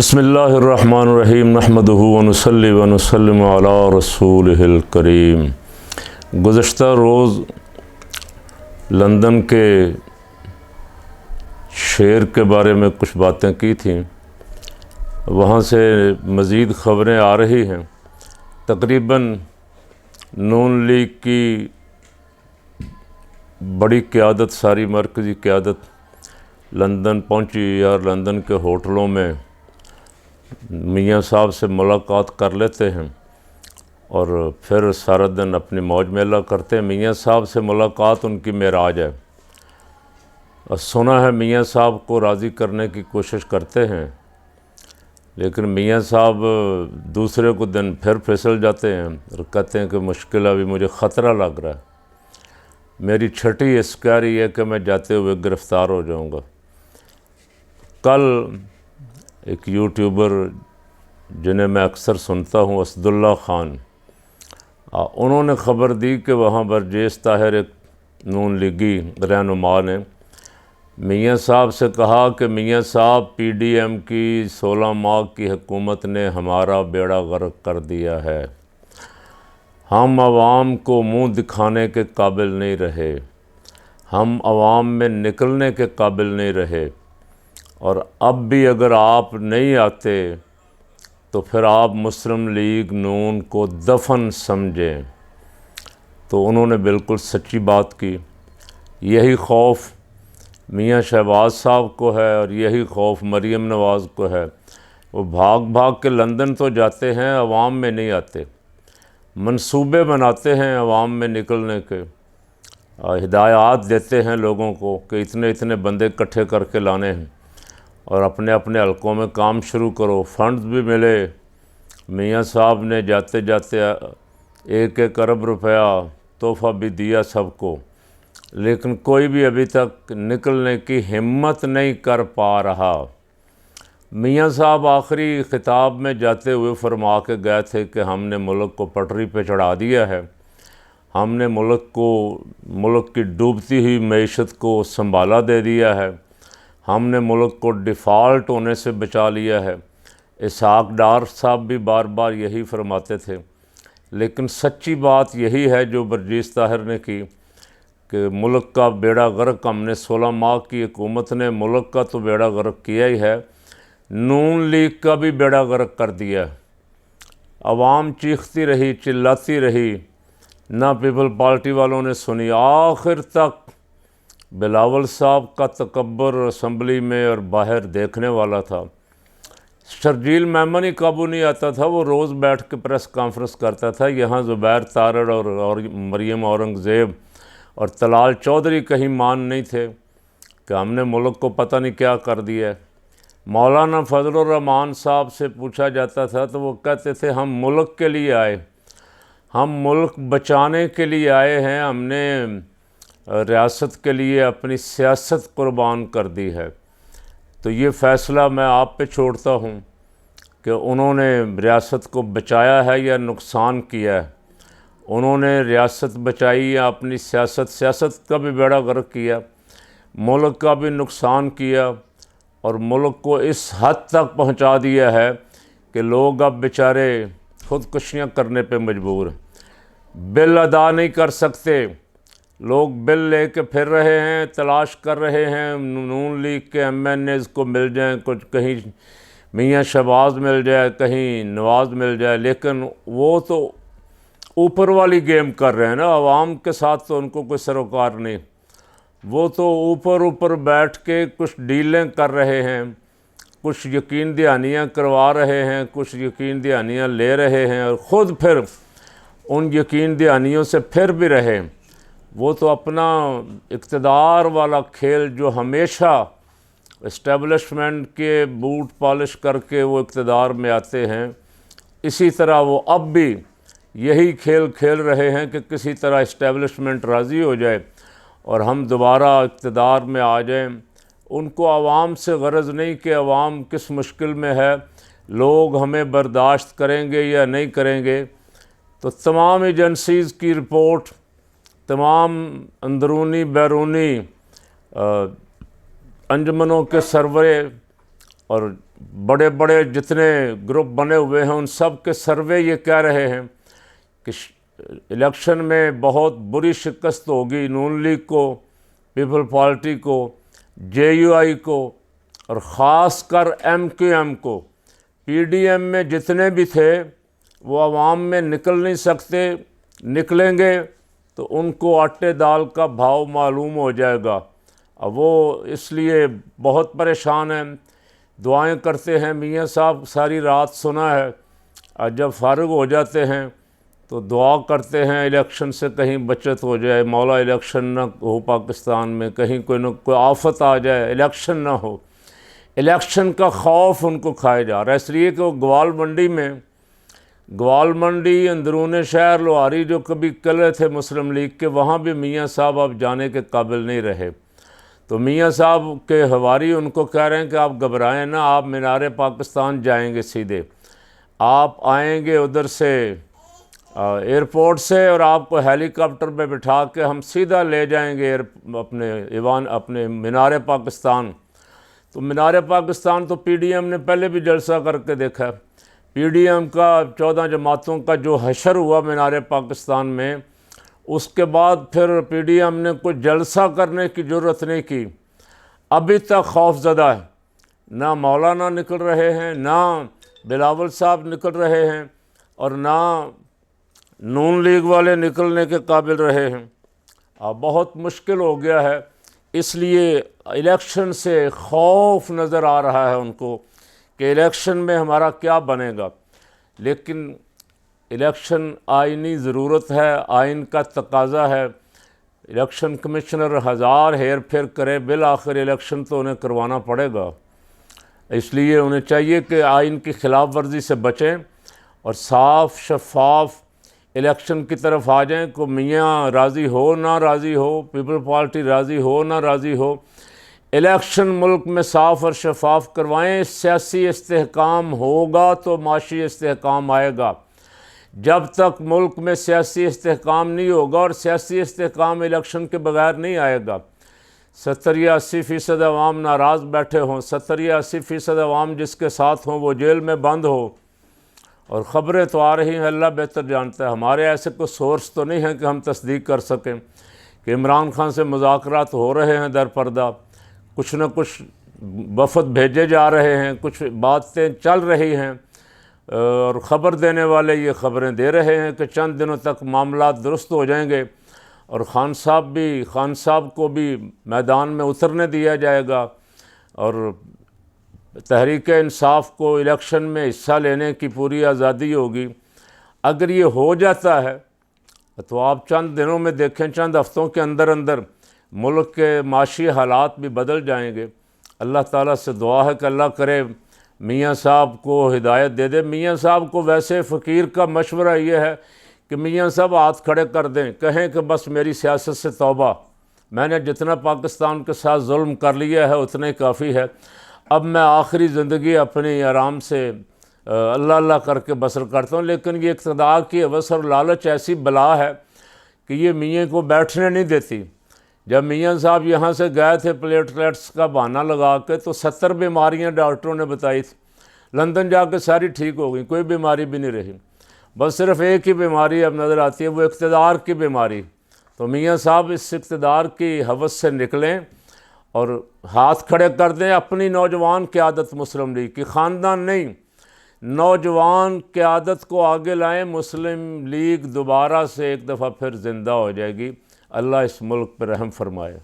بسم اللہ الرحمن الرحیم نحمدہ ونصلی ونسلم علی رسولہ الکریم۔ گزشتہ روز لندن کے شیر کے بارے میں کچھ باتیں کی تھیں، وہاں سے مزید خبریں آ رہی ہیں۔ تقریباً نون لیگ کی بڑی قیادت، ساری مرکزی قیادت لندن پہنچی یا لندن کے ہوٹلوں میں میاں صاحب سے ملاقات کر لیتے ہیں اور پھر سارا دن اپنی موج میلہ کرتے ہیں۔ میاں صاحب سے ملاقات ان کی معراج ہے، اور سنا ہے میاں صاحب کو راضی کرنے کی کوشش کرتے ہیں، لیکن میاں صاحب دوسرے کو دن پھر پھسل جاتے ہیں اور کہتے ہیں کہ مشکل ابھی مجھے خطرہ لگ رہا ہے، میری چھٹی اسکاری ہے کہ میں جاتے ہوئے گرفتار ہو جاؤں گا۔ کل ایک یوٹیوبر جنہیں میں اکثر سنتا ہوں، اسد اللہ خان، انہوں نے خبر دی کہ وہاں برجیس طاہر ایک نون لیگی رہنما نے میاں صاحب سے کہا کہ میاں صاحب پی ڈی ایم کی 16 ماہ کی حکومت نے ہمارا بیڑا غرق کر دیا ہے، ہم عوام کو منہ دکھانے کے قابل نہیں رہے، ہم عوام میں نکلنے کے قابل نہیں رہے، اور اب بھی اگر آپ نہیں آتے تو پھر آپ مسلم لیگ نون کو دفن سمجھیں۔ تو انہوں نے بالکل سچی بات کی۔ یہی خوف میاں شہباز صاحب کو ہے اور یہی خوف مریم نواز کو ہے۔ وہ بھاگ بھاگ کے لندن تو جاتے ہیں، عوام میں نہیں آتے، منصوبے بناتے ہیں عوام میں نکلنے کے، ہدایات دیتے ہیں لوگوں کو کہ اتنے اتنے بندے اکٹھے کر کے لانے ہیں اور اپنے اپنے حلقوں میں کام شروع کرو۔ فنڈز بھی ملے، میاں صاحب نے جاتے جاتے 1 ارب روپیہ تحفہ بھی دیا سب کو، لیکن کوئی بھی ابھی تک نکلنے کی ہمت نہیں کر پا رہا۔ میاں صاحب آخری خطاب میں جاتے ہوئے فرما کے گئے تھے کہ ہم نے ملک کو پٹری پہ چڑھا دیا ہے، ہم نے ملک کی ڈوبتی ہوئی معیشت کو سنبھالا دے دیا ہے، ہم نے ملک کو ڈیفالٹ ہونے سے بچا لیا ہے۔ اسحاق ڈار صاحب بھی بار بار یہی فرماتے تھے، لیکن سچی بات یہی ہے جو برجیس طاہر نے کی کہ ملک کا بیڑا غرق ہم نے 16 ماہ کی حکومت نے ملک کا تو بیڑا غرق کیا ہی ہے، نون لیگ کا بھی بیڑا غرق کر دیا ہے۔ عوام چیختی رہی، چلاتی رہی، نہ پیپل پارٹی والوں نے سنی، آخر تک بلاول صاحب کا تکبر اسمبلی میں اور باہر دیکھنے والا تھا۔ شرجیل میمن ہی قابو نہیں آتا تھا، وہ روز بیٹھ کے پریس کانفرنس کرتا تھا۔ یہاں زبیر تارڑ اور مریم اورنگزیب اور طلال چودھری کہیں مان نہیں تھے کہ ہم نے ملک کو پتہ نہیں کیا کر دیا ہے۔ مولانا فضل الرحمان صاحب سے پوچھا جاتا تھا تو وہ کہتے تھے ہم ملک کے لیے آئے، ہم ملک بچانے کے لیے آئے ہیں، ہم نے ریاست کے لیے اپنی سیاست قربان کر دی ہے۔ تو یہ فیصلہ میں آپ پہ چھوڑتا ہوں کہ انہوں نے ریاست کو بچایا ہے یا نقصان کیا ہے۔ انہوں نے ریاست بچائی یا اپنی سیاست کا بھی بیڑا غرق کیا، ملک کا بھی نقصان کیا، اور ملک کو اس حد تک پہنچا دیا ہے کہ لوگ اب بیچارے خودکشیاں کرنے پہ مجبور ہیں، بل ادا نہیں کر سکتے، لوگ بل لے کے پھر رہے ہیں، تلاش کر رہے ہیں نون لیگ کے ایم این ایز کو مل جائیں، کچھ کہیں میاں شہباز مل جائے، کہیں نواز مل جائے، لیکن وہ تو اوپر والی گیم کر رہے ہیں نا، عوام کے ساتھ تو ان کو کوئی سروکار نہیں، وہ تو اوپر بیٹھ کے کچھ ڈیلیں کر رہے ہیں، کچھ یقین دہانیاں کروا رہے ہیں، کچھ یقین دہانیاں لے رہے ہیں، اور خود پھر ان یقین دہانیوں سے پھر بھی رہے۔ وہ تو اپنا اقتدار والا کھیل جو ہمیشہ اسٹیبلشمنٹ کے بوٹ پالش کر کے وہ اقتدار میں آتے ہیں، اسی طرح وہ اب بھی یہی کھیل کھیل رہے ہیں کہ کسی طرح اسٹیبلشمنٹ راضی ہو جائے اور ہم دوبارہ اقتدار میں آ جائیں۔ ان کو عوام سے غرض نہیں کہ عوام کس مشکل میں ہے، لوگ ہمیں برداشت کریں گے یا نہیں کریں گے۔ تو تمام ایجنسیز کی رپورٹ، تمام اندرونی بیرونی انجمنوں کے سروے اور بڑے بڑے جتنے گروپ بنے ہوئے ہیں ان سب کے سروے یہ کہہ رہے ہیں کہ الیکشن میں بہت بری شکست ہوگی نون لیگ کو، پیپل پارٹی کو، جے یو آئی کو، اور خاص کر ایم کیو ایم کو۔ پی ڈی ایم میں جتنے بھی تھے وہ عوام میں نکل نہیں سکتے، نکلیں گے تو ان کو آٹے دال کا بھاؤ معلوم ہو جائے گا۔ اب وہ اس لیے بہت پریشان ہیں، دعائیں کرتے ہیں۔ میاں صاحب ساری رات سنا ہے، اور جب فارغ ہو جاتے ہیں تو دعا کرتے ہیں الیکشن سے کہیں بچت ہو جائے، مولا الیکشن نہ ہو پاکستان میں، کہیں کوئی نہ کوئی آفت آ جائے، الیکشن نہ ہو۔ الیکشن کا خوف ان کو کھائے جا رہا ہے، اس لیے کہ وہ گوال منڈی اندرون شہر لوہاری جو کبھی قلعے تھے مسلم لیگ کے، وہاں بھی میاں صاحب اب جانے کے قابل نہیں رہے۔ تو میاں صاحب کے حواری ان کو کہہ رہے ہیں کہ آپ گھبرائیں نہ، آپ مینار پاکستان جائیں گے سیدھے، آپ آئیں گے ادھر سے ایئرپورٹ سے، اور آپ کو ہیلی کاپٹر میں بٹھا کے ہم سیدھا لے جائیں گے اپنے مینار پاکستان۔ تو مینار پاکستان تو پی ڈی ایم نے پہلے بھی جلسہ کر کے دیکھا ہے۔ پی ڈی ایم کا 14 جماعتوں کا جو حشر ہوا مینار پاکستان میں، اس کے بعد پھر پی ڈی ایم نے کوئی جلسہ کرنے کی جرت نہیں کی۔ ابھی تک خوف زدہ ہے، نہ مولانا نکل رہے ہیں، نہ بلاول صاحب نکل رہے ہیں، اور نہ نون لیگ والے نکلنے کے قابل رہے ہیں۔ اب بہت مشکل ہو گیا ہے، اس لیے الیکشن سے خوف نظر آ رہا ہے ان کو کہ الیکشن میں ہمارا کیا بنے گا۔ لیکن الیکشن آئینی ضرورت ہے، آئین کا تقاضا ہے۔ الیکشن کمشنر ہزار ہیر پھیر کرے، بالآخر الیکشن تو انہیں کروانا پڑے گا۔ اس لیے انہیں چاہیے کہ آئین کی خلاف ورزی سے بچیں اور صاف شفاف الیکشن کی طرف آ جائیں۔ کو میاں راضی ہو نہ راضی ہو، پیپل پارٹی راضی ہو نہ راضی ہو، الیکشن ملک میں صاف اور شفاف کروائیں۔ سیاسی استحکام ہوگا تو معاشی استحکام آئے گا۔ جب تک ملک میں سیاسی استحکام نہیں ہوگا، اور سیاسی استحکام الیکشن کے بغیر نہیں آئے گا، 70 یا 80% عوام ناراض بیٹھے ہوں، 70 یا 80% عوام جس کے ساتھ ہوں وہ جیل میں بند ہو، اور خبریں تو آ رہی ہیں، اللہ بہتر جانتا ہے، ہمارے ایسے کوئی سورس تو نہیں ہیں کہ ہم تصدیق کر سکیں کہ عمران خان سے مذاکرات ہو رہے ہیں در پردہ، کچھ نہ کچھ وفد بھیجے جا رہے ہیں، کچھ باتیں چل رہی ہیں، اور خبر دینے والے یہ خبریں دے رہے ہیں کہ چند دنوں تک معاملات درست ہو جائیں گے، اور خان صاحب کو بھی میدان میں اترنے دیا جائے گا، اور تحریک انصاف کو الیکشن میں حصہ لینے کی پوری آزادی ہوگی۔ اگر یہ ہو جاتا ہے تو آپ چند دنوں میں دیکھیں، چند ہفتوں کے اندر اندر ملک کے معاشی حالات بھی بدل جائیں گے۔ اللہ تعالیٰ سے دعا ہے کہ اللہ کرے میاں صاحب کو ہدایت دے دے۔ میاں صاحب کو ویسے فقیر کا مشورہ یہ ہے کہ میاں صاحب ہاتھ کھڑے کر دیں، کہیں کہ بس میری سیاست سے توبہ، میں نے جتنا پاکستان کے ساتھ ظلم کر لیا ہے اتنا ہی کافی ہے، اب میں آخری زندگی اپنی آرام سے اللہ اللہ کر کے بسر کرتا ہوں۔ لیکن یہ اقتدار کی ہوس اور لالچ ایسی بلا ہے کہ یہ میاں کو بیٹھنے نہیں دیتی۔ جب میاں صاحب یہاں سے گئے تھے پلیٹلیٹس کا بہانہ لگا کے، تو 70 بیماریاں ڈاکٹروں نے بتائی تھی، لندن جا کے ساری ٹھیک ہو گئی، کوئی بیماری بھی نہیں رہی، بس صرف ایک ہی بیماری اب نظر آتی ہے، وہ اقتدار کی بیماری۔ تو میاں صاحب اس اقتدار کی ہوس سے نکلیں اور ہاتھ کھڑے کر دیں، اپنی نوجوان قیادت مسلم لیگ کی، خاندان نہیں، نوجوان قیادت کو آگے لائیں، مسلم لیگ دوبارہ سے ایک دفعہ پھر زندہ ہو جائے گی۔ اللہ اس ملک پر رحم فرمائے۔